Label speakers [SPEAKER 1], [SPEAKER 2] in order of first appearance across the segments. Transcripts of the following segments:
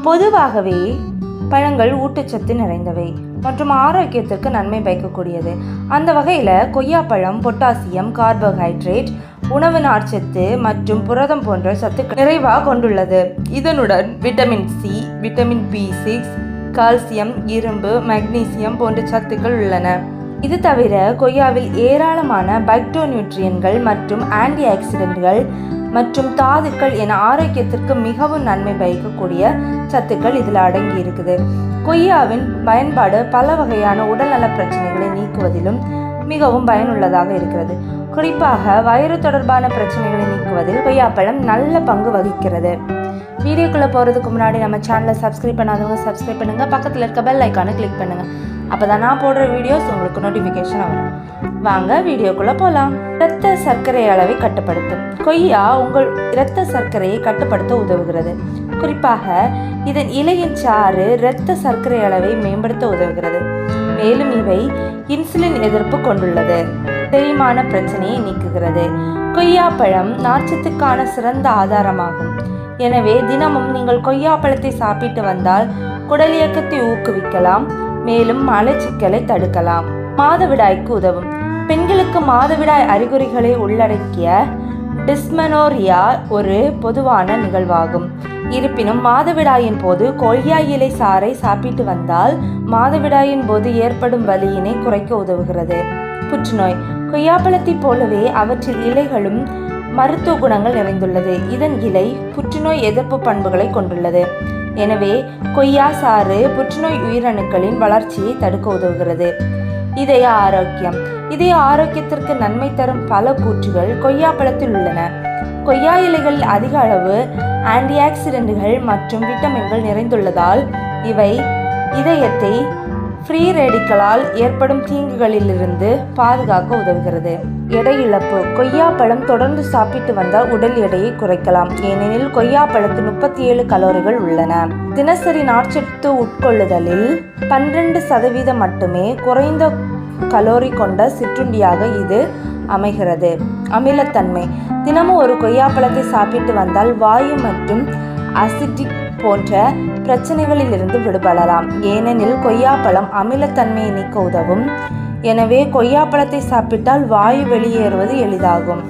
[SPEAKER 1] பொதுவாகவே பழங்கள் ஊட்டச்சத்து நிறைந்தவை மற்றும் ஆரோக்கியத்திற்கு நன்மை பயக்கக்கூடியது. அந்த வகையில் கொய்யாப்பழம் பொட்டாசியம், கார்போஹைட்ரேட், உணவு நார்ச்சத்து மற்றும் புரதம் போன்ற சத்துக்கள் நிறைவாக கொண்டுள்ளது. இதனுடன் vitamin C, vitamin B6, calcium, இரும்பு, மக்னீசியம் போன்ற சத்துக்கள் உள்ளன. இது தவிர கொய்யாவில் ஏராளமான பைட்டோநியூட்ரியன்கள் மற்றும் ஆன்டி ஆக்சிடென்ட்கள் மற்றும் தாதுக்கள் என ஆரோக்கியத்திற்கு மிகவும் நன்மை பயக்கக்கூடிய சத்துக்கள் இதில் அடங்கி இருக்குது. கொய்யாவின் பயன்பாடு பல வகையான உடல்நல பிரச்சனைகளை நீக்குவதிலும் மிகவும் பயனுள்ளதாக இருக்கிறது. குறிப்பாக வயிறு தொடர்பான பிரச்சனைகளை நீக்குவதில் கொய்யாப்பழம் நல்ல பங்கு வகிக்கிறது. வீடியோக்குள்ளே போகிறதுக்கு முன்னாடி நம்ம சேனலை சப்ஸ்கிரைப் பண்ணாதவங்க சப்ஸ்கிரைப் பண்ணுங்கள். பக்கத்தில் இருக்க பெல் ஐக்கானை கிளிக் பண்ணுங்கள். அப்போ தான் நான் போடுற வீடியோஸ் உங்களுக்கு நோட்டிஃபிகேஷன் வரும். வாங்க வீடியோக்குள்ளே போகலாம். இரத்த சர்க்கரை அளவை கட்டுப்படுத்தும். கொய்யா உங்கள் இரத்த சர்க்கரையை கட்டுப்படுத்த உதவுகிறது. குறிப்பாக இதன் இலையின் சாறு இரத்த சர்க்கரை அளவை மேம்படுத்த உதவுகிறது. மேலும் இவை இன்சுலின் எதிர்ப்பு கொண்டுள்ளது. செரிமான பிரச்சனையை நீக்குகிறது. கொய்யாப்பழம் நார்ச்சத்துக்கான சிறந்த ஆதாரமாகும். எனவே தினமும் நீங்கள் கொய்யாப்பழத்தை சாப்பிட்டு வந்தால் குடல் இயக்கத்தை ஊக்குவிக்கலாம். மேலும் மலச்சிக்கலை தடுக்கலாம். மாதவிடாய்க்கு உதவும். பெண்களுக்கு மாதவிடாய் அறிகுறிகளை உள்ளடக்கிய டிஸ்மெனோரியா ஒரு பொதுவான நிகழ்வாகும். இருப்பினும் மாதவிடாயின் போது கொய்யா இலை சாறை சாப்பிட்டு வந்தால் மாதவிடாயின் போது ஏற்படும் வலியினை குறைக்க உதவுகிறது. புற்றுநோய். கொய்யாப்பழத்தை போலவே அவற்றில் இலைகளும் மருத்துவ குணங்கள் நிறைந்துள்ளது. இதன் இலை புற்றுநோய் எதிர்ப்பு பண்புகளை கொண்டுள்ளது. எனவே கொய்யா சாறு புற்றுநோய் உயிரணுக்களின் வளர்ச்சியை தடுக்க உதவுகிறது. இதய ஆரோக்கியம். இதய ஆரோக்கியத்திற்கு நன்மை தரும் பல கூற்றுகள் கொய்யாப்பழத்தில் உள்ளன. கொய்யா இலைகளில் அதிக அளவு ஆன்டி ஆக்சிடென்ட்கள் மற்றும் விட்டமின்கள் நிறைந்துள்ளதால் இவை இதயத்தை ஃப்ரீ ரேடிக்கலால் ஏற்படும் தீங்குகளிலிருந்து பாதுகாக்க உதவுகிறது. எடை இழப்பு. கொய்யாப்பழம் தொடர்ந்து சாப்பிட்டு வந்தால் உடல் எடையை குறைக்கலாம். ஏனெனில் கொய்யாப்பழத்தில் 37 கலோரிகள் உள்ளன. தினசரி நார்ச்சத்து உட்கொள்ளுதலில் 12% மட்டுமே குறைந்த கலோரி கொண்ட சிற்றுண்டியாக இது அமைகிறது. அமிலத்தன்மை. தினமும் ஒரு கொய்யாப்பழத்தை சாப்பிட்டு வந்தால் வாயு மற்றும் அசிடிக் போன்ற பிரச்சனைகளில் இருந்து விடுபடலாம். ஏனெனில் கொய்யாப்பழம் அமிலத்தன்மையை நீக்க உதவும். எனவே கொய்யாப்பழத்தை சாப்பிட்டால் வாயு வெளியேறுவது எளிதாகும்.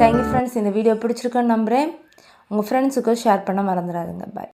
[SPEAKER 1] Thank you friends. இந்த வீடியோ பிடிச்சிருக்குன்னு நம்புகிறேன். உங்கள் ஃப்ரெண்ட்ஸுக்கு ஷேர் பண்ண மறந்துடாதுங்க. பாய்.